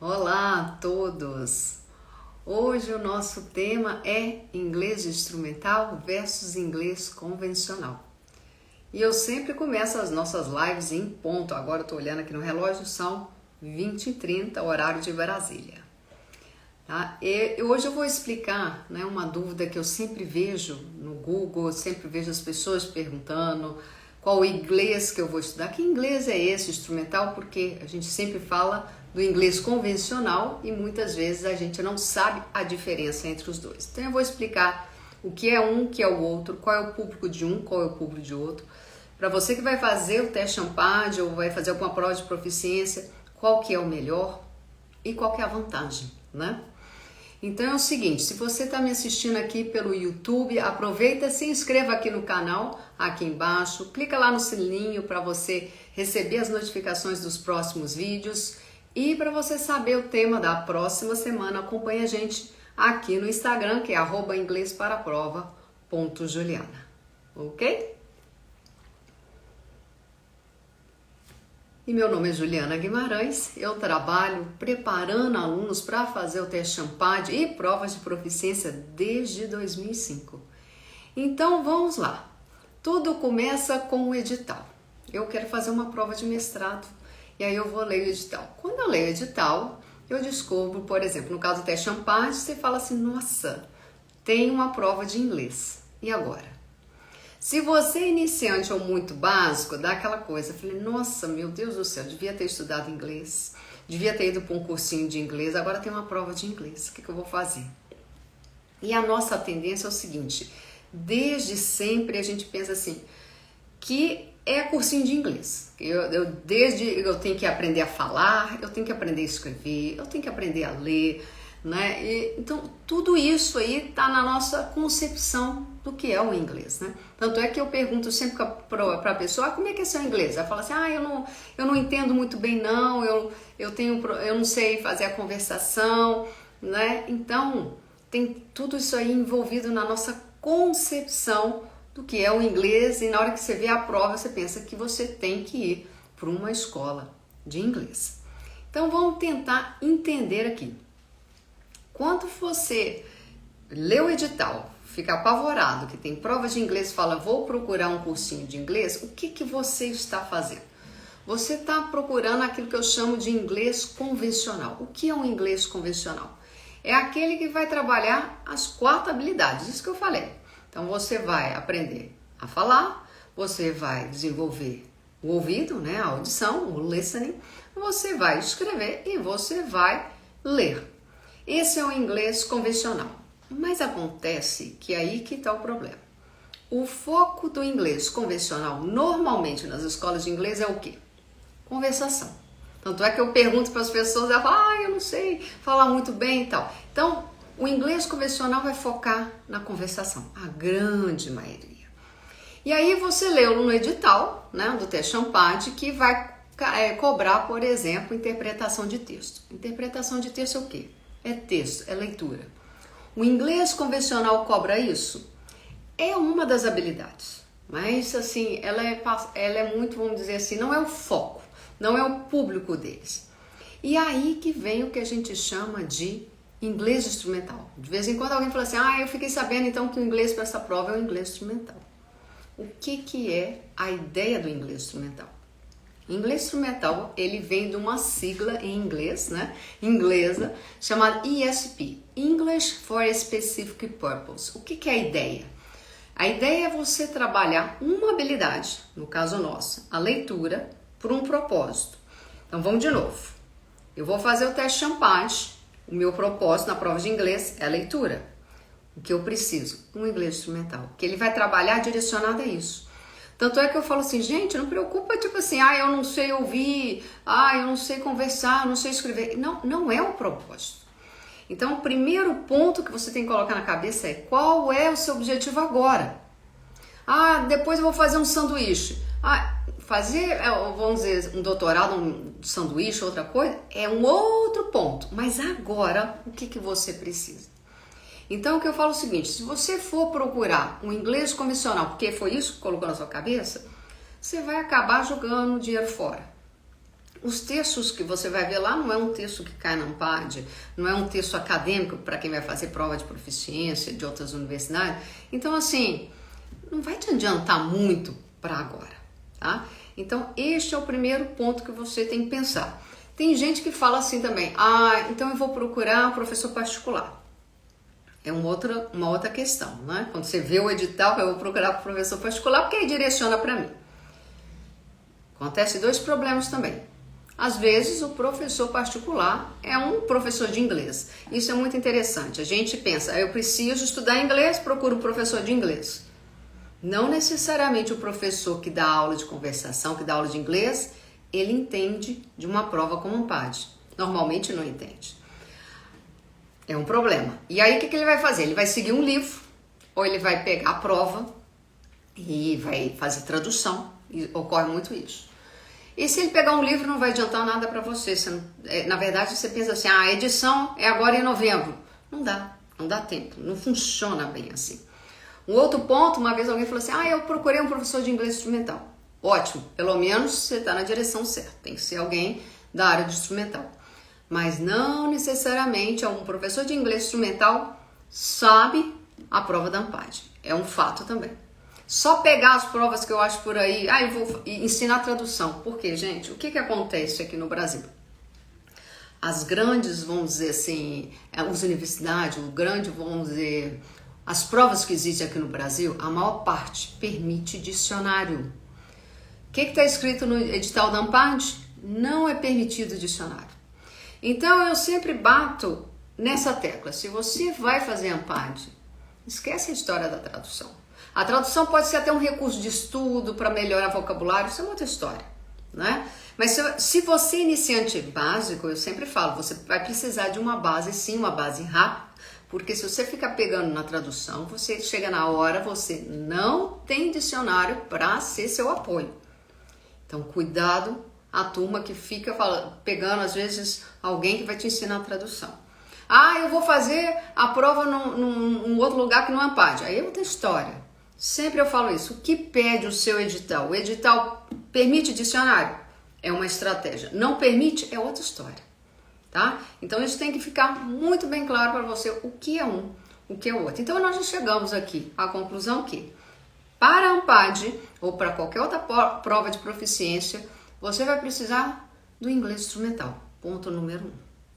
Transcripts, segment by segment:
Olá a todos! Hoje o nosso tema é inglês instrumental versus inglês convencional. E eu sempre começo as nossas lives em ponto. Agora eu estou olhando aqui no relógio, são 20h30, horário de Brasília. Tá? E hoje eu vou explicar uma dúvida que eu sempre vejo no Google, eu sempre vejo as pessoas perguntando qual o inglês que eu vou estudar. Que inglês é esse instrumental? Porque a gente sempre fala do inglês convencional e muitas vezes a gente não sabe a diferença entre os dois. Então eu vou explicar o que é um, o que é o outro, qual é o público de um, qual é o público de outro. Para você que vai fazer o teste Champad ou vai fazer alguma prova de proficiência, qual que é o melhor e qual que é a vantagem, né? Então é o seguinte, se você está me assistindo aqui pelo YouTube, aproveita, se inscreva aqui no canal, aqui embaixo, clica lá no sininho para você receber as notificações dos próximos vídeos e para você saber o tema da próxima semana, acompanhe a gente aqui no Instagram, que é @inglesparaprova.juliana, ok? E meu nome é Juliana Guimarães, eu trabalho preparando alunos para fazer o teste Champad e provas de proficiência desde 2005. Então vamos lá, tudo começa com o edital. Eu quero fazer uma prova de mestrado e aí eu vou ler o edital. Quando eu leio o edital, eu descubro, por exemplo, no caso do teste Champad, você fala assim, nossa, tem uma prova de inglês, e agora? Se você é iniciante ou muito básico, dá aquela coisa, eu falei, nossa, meu Deus do céu, devia ter estudado inglês, devia ter ido para um cursinho de inglês, agora tem uma prova de inglês, o que eu vou fazer? E a nossa tendência é o seguinte, desde sempre a gente pensa assim, que é cursinho de inglês, eu tenho que aprender a falar, eu tenho que aprender a escrever, eu tenho que aprender a ler, né? Então tudo isso aí está na nossa concepção do que é o inglês, né? Tanto é que eu pergunto sempre para a pessoa, como é que é seu inglês? Ela fala assim, eu não entendo muito bem não, eu não sei fazer a conversação, né? Então tem tudo isso aí envolvido na nossa concepção do que é o inglês, e na hora que você vê a prova você pensa que você tem que ir para uma escola de inglês. Então vamos tentar entender aqui. Quando você lê o edital, fica apavorado que tem prova de inglês e fala, vou procurar um cursinho de inglês, o que você está fazendo? Você está procurando aquilo que eu chamo de inglês convencional. O que é um inglês convencional? É aquele que vai trabalhar as 4 habilidades, isso que eu falei. Então você vai aprender a falar, você vai desenvolver o ouvido, né, a audição, o listening, você vai escrever e você vai ler. Esse é o inglês convencional, mas acontece que aí que está o problema. O foco do inglês convencional, normalmente nas escolas de inglês, é o quê? Conversação. Tanto é que eu pergunto para as pessoas, elas falam, eu não sei falar muito bem e tal. Então, o inglês convencional vai focar na conversação, a grande maioria. E aí você leu no edital, né, do teste Champad, que vai cobrar, por exemplo, interpretação de texto. Interpretação de texto é o quê? É texto, é leitura. O inglês convencional cobra isso? É uma das habilidades, mas assim, ela é muito, vamos dizer assim, não é o foco, não é o público deles. E aí que vem o que a gente chama de inglês instrumental. De vez em quando alguém fala assim, eu fiquei sabendo então que o inglês para essa prova é o inglês instrumental. O que é a ideia do inglês instrumental? Inglês instrumental, ele vem de uma sigla em inglês, né, inglesa, chamada ESP, English for a Specific Purpose. O que é a ideia? A ideia é você trabalhar uma habilidade, no caso nosso, a leitura, por um propósito. Então vamos de novo. Eu vou fazer o teste Champad, o meu propósito na prova de inglês é a leitura. O que eu preciso? Um inglês instrumental, que ele vai trabalhar direcionado a isso. Tanto é que eu falo assim, gente, não preocupa, tipo assim, eu não sei ouvir, eu não sei conversar, não sei escrever. Não é o propósito. Então, o primeiro ponto que você tem que colocar na cabeça é qual é o seu objetivo agora? Depois eu vou fazer um sanduíche. Fazer, vamos dizer, um doutorado, um sanduíche, outra coisa, é um outro ponto. Mas agora, o que você precisa? Então, o que eu falo é o seguinte, se você for procurar um inglês convencional, porque foi isso que colocou na sua cabeça, você vai acabar jogando dinheiro fora. Os textos que você vai ver lá não é um texto que cai na Ampad, não é um texto acadêmico para quem vai fazer prova de proficiência de outras universidades. Então, assim, não vai te adiantar muito para agora, tá? Então, este é o primeiro ponto que você tem que pensar. Tem gente que fala assim também, então eu vou procurar um professor particular. É uma outra questão, né? Quando você vê o edital, eu vou procurar um professor particular, porque ele direciona para mim. Acontece dois problemas também. Às vezes, o professor particular é um professor de inglês. Isso é muito interessante. A gente pensa, eu preciso estudar inglês, procuro um professor de inglês. Não necessariamente o professor que dá aula de conversação, que dá aula de inglês, ele entende de uma prova como Ampad. Normalmente não entende. É um problema. E aí o que ele vai fazer? Ele vai seguir um livro, ou ele vai pegar a prova e vai fazer tradução. E ocorre muito isso. E se ele pegar um livro, não vai adiantar nada para você. Na verdade, você pensa assim, a edição é agora em novembro. Não dá tempo, não funciona bem assim. Um outro ponto, uma vez alguém falou assim, eu procurei um professor de inglês instrumental. Ótimo, pelo menos você está na direção certa, tem que ser alguém da área de instrumental. Mas não necessariamente um professor de inglês instrumental sabe a prova da Ampad. É um fato também. Só pegar as provas que eu acho por aí, eu vou ensinar tradução. Por quê, gente? O que acontece aqui no Brasil? As grandes, vamos dizer assim, as universidades, vamos dizer, as provas que existem aqui no Brasil, a maior parte permite dicionário. O que está escrito no edital da Ampad? Não é permitido dicionário. Então eu sempre bato nessa tecla. Se você vai fazer Ampad, esquece a história da tradução. A tradução pode ser até um recurso de estudo para melhorar vocabulário, isso é outra história, né? Mas se você é iniciante básico, eu sempre falo, você vai precisar de uma base, sim, uma base rápida, porque se você ficar pegando na tradução, você chega na hora, você não tem dicionário para ser seu apoio. Então, cuidado a turma que fica pegando, às vezes, alguém que vai te ensinar a tradução. Eu vou fazer a prova num outro lugar que não é Ampad. Aí é outra história. Sempre eu falo isso. O que pede o seu edital? O edital permite dicionário? É uma estratégia. Não permite? É outra história. Tá? Então, isso tem que ficar muito bem claro para você o que é um, o que é o outro. Então, nós já chegamos aqui à conclusão que para a Ampad ou para qualquer outra prova de proficiência, você vai precisar do inglês instrumental. Ponto número 1.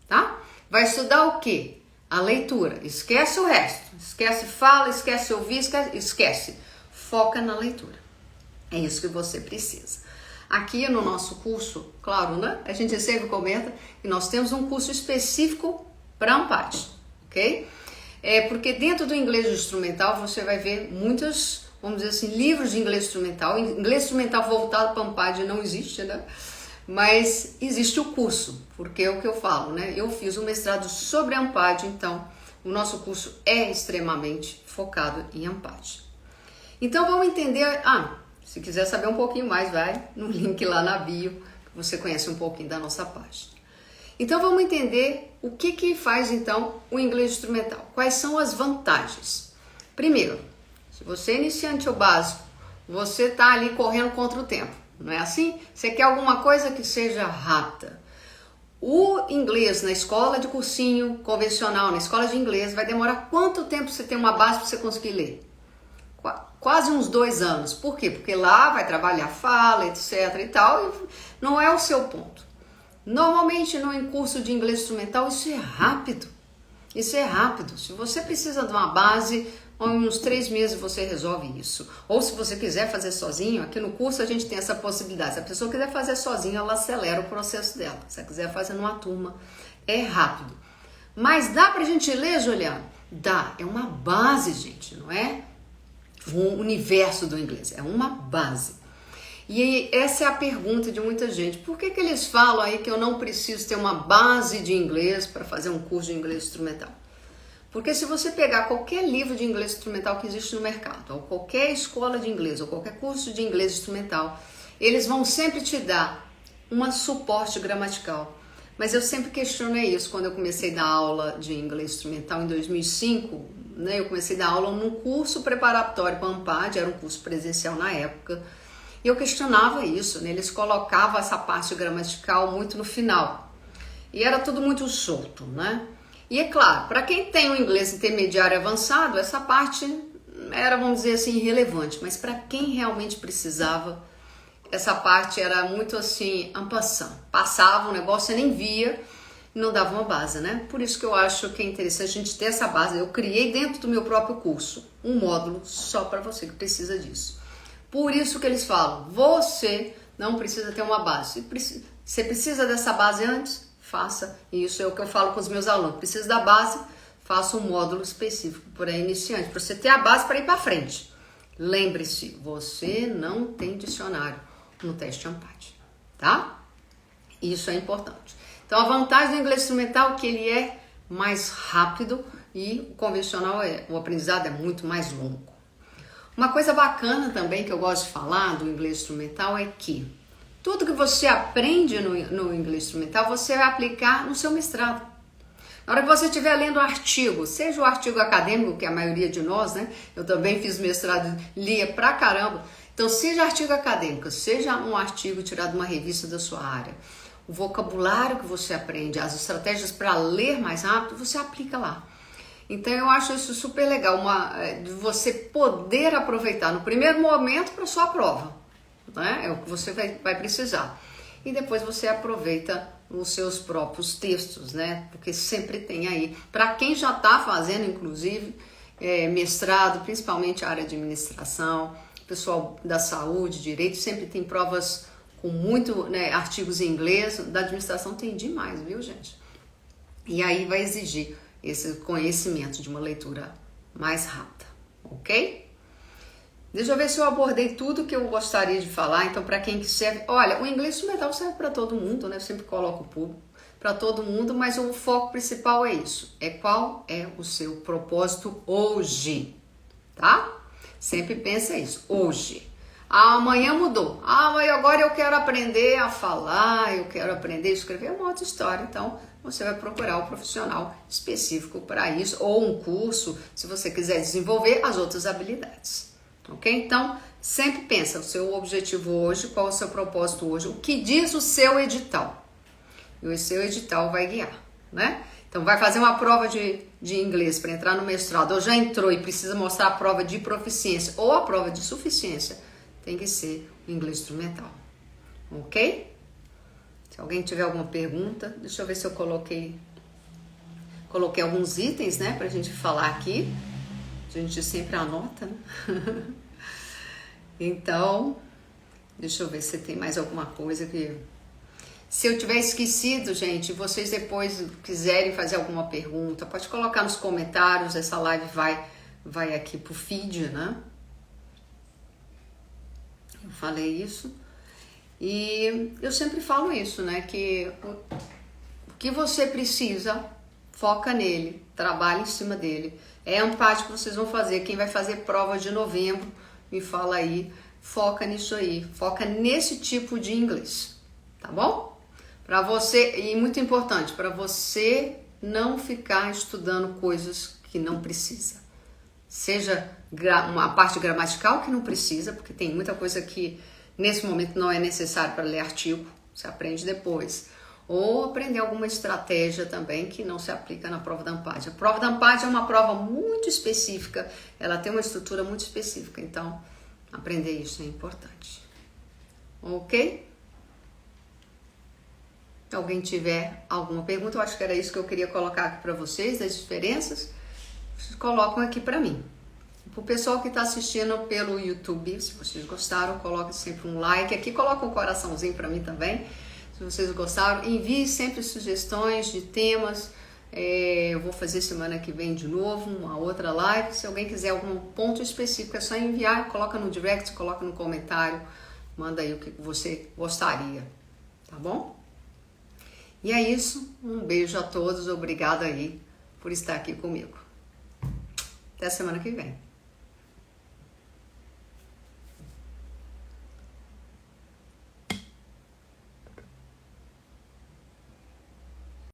Tá? Vai estudar o quê? A leitura. Esquece o resto. Esquece fala, esquece ouvir, esquece. Foca na leitura. É isso que você precisa. Aqui no nosso curso, claro, né? A gente sempre comenta que nós temos um curso específico para Ampad, ok? Porque dentro do inglês instrumental você vai ver muitos, vamos dizer assim, livros de inglês instrumental. Inglês instrumental voltado para Ampad não existe, né? Mas existe o curso, porque é o que eu falo, né? Eu fiz um mestrado sobre Ampad, então o nosso curso é extremamente focado em Ampad. Então vamos entender, se quiser saber um pouquinho mais, vai no link lá na bio, que você conhece um pouquinho da nossa página. Então vamos entender o que faz então o inglês instrumental, quais são as vantagens. Primeiro, se você é iniciante ou básico, você está ali correndo contra o tempo. Não é assim? Você quer alguma coisa que seja rápida. O inglês na escola de cursinho convencional, na escola de inglês, vai demorar quanto tempo você tem uma base para você conseguir ler? Quase uns 2 anos. Por quê? Porque lá vai trabalhar fala, etc e tal, e não é o seu ponto. Normalmente no curso de inglês instrumental isso é rápido. Isso é rápido. Se você precisa de uma base, em uns 3 meses você resolve isso. Ou se você quiser fazer sozinho, aqui no curso a gente tem essa possibilidade. Se a pessoa quiser fazer sozinha, ela acelera o processo dela. Se ela quiser fazer numa turma, é rápido. Mas dá pra gente ler, Juliana? Dá. É uma base, gente, não é o universo do inglês. É uma base. E essa é a pergunta de muita gente. Por que eles falam aí que eu não preciso ter uma base de inglês para fazer um curso de inglês instrumental? Porque se você pegar qualquer livro de inglês instrumental que existe no mercado, ou qualquer escola de inglês, ou qualquer curso de inglês instrumental, eles vão sempre te dar um suporte gramatical. Mas eu sempre questionei isso quando eu comecei a dar aula de inglês instrumental em 2005, né? Eu comecei a dar aula num curso preparatório para a Ampad, era um curso presencial na época. E eu questionava isso, né? Eles colocavam essa parte gramatical muito no final. E era tudo muito solto, né? E é claro, para quem tem o inglês intermediário avançado, essa parte era, vamos dizer assim, irrelevante. Mas para quem realmente precisava, essa parte era muito assim, en passant. Passava o negócio, você nem via, não dava uma base, né? Por isso que eu acho que é interessante a gente ter essa base. Eu criei dentro do meu próprio curso um módulo só para você que precisa disso. Por isso que eles falam, você não precisa ter uma base. Você precisa dessa base antes? Faça. Isso é o que eu falo com os meus alunos. Precisa da base? Faça um módulo específico para iniciante, para você ter a base para ir para frente. Lembre-se, você não tem dicionário no teste ANPAD, tá? Isso é importante. Então, a vantagem do inglês instrumental é que ele é mais rápido e o convencional, o aprendizado é muito mais longo. Uma coisa bacana também que eu gosto de falar do inglês instrumental é que tudo que você aprende no inglês instrumental, você vai aplicar no seu mestrado. Na hora que você estiver lendo artigo, seja o artigo acadêmico, que é a maioria de nós, né? Eu também fiz mestrado, lia pra caramba. Então, seja artigo acadêmico, seja um artigo tirado de uma revista da sua área, o vocabulário que você aprende, as estratégias para ler mais rápido, você aplica lá. Então, eu acho isso super legal, de você poder aproveitar no primeiro momento para sua prova, né? É o que você vai precisar. E depois você aproveita os seus próprios textos, né? Porque sempre tem aí, para quem já está fazendo, inclusive, mestrado, principalmente a área de administração, pessoal da saúde, direito, sempre tem provas com muito, né, artigos em inglês. Da administração tem demais, viu, gente? E aí vai exigir esse conhecimento de uma leitura mais rápida, ok? Deixa eu ver se eu abordei tudo que eu gostaria de falar. Então, para quem que serve... Olha, o inglês instrumental serve para todo mundo, né? Eu sempre coloco o público para todo mundo, mas o foco principal é isso. É qual é o seu propósito hoje, tá? Sempre pensa isso, hoje. Amanhã mudou. Mas agora eu quero aprender a falar, eu quero aprender a escrever, é uma outra história. Então, você vai procurar um profissional específico para isso, ou um curso, se você quiser desenvolver as outras habilidades. Ok? Então, sempre pensa o seu objetivo hoje, qual é o seu propósito hoje, o que diz o seu edital. E o seu edital vai guiar, né? Então, vai fazer uma prova de inglês para entrar no mestrado, ou já entrou e precisa mostrar a prova de proficiência ou a prova de suficiência, tem que ser o inglês instrumental. Ok? Se alguém tiver alguma pergunta, deixa eu ver se eu coloquei alguns itens, né, pra gente falar aqui. A gente sempre anota, né? Então, deixa eu ver se tem mais alguma coisa que... Se eu tiver esquecido, gente, vocês depois quiserem fazer alguma pergunta, pode colocar nos comentários, essa live vai aqui pro feed, né? Eu falei isso. E eu sempre falo isso, né? Que o que você precisa, foca nele, trabalha em cima dele. É ANPAD que vocês vão fazer. Quem vai fazer prova de novembro, me fala aí. Foca nisso aí. Foca nesse tipo de inglês. Tá bom? Para você, e muito importante, para você não ficar estudando coisas que não precisa. Seja uma parte gramatical que não precisa, porque tem muita coisa que nesse momento não é necessário para ler artigo, você aprende depois. Ou aprender alguma estratégia também que não se aplica na prova da ANPAD. A prova da ANPAD é uma prova muito específica, ela tem uma estrutura muito específica, então aprender isso é importante. Ok? Se alguém tiver alguma pergunta, eu acho que era isso que eu queria colocar aqui para vocês, das diferenças, vocês colocam aqui para mim. Para o pessoal que está assistindo pelo YouTube, se vocês gostaram, coloque sempre um like. Aqui coloca um coraçãozinho para mim também, se vocês gostaram. Envie sempre sugestões de temas. Eu vou fazer semana que vem de novo uma outra live. Se alguém quiser algum ponto específico, é só enviar, coloca no direct, coloca no comentário, manda aí o que você gostaria, tá bom? E é isso, um beijo a todos, obrigada aí por estar aqui comigo. Até semana que vem.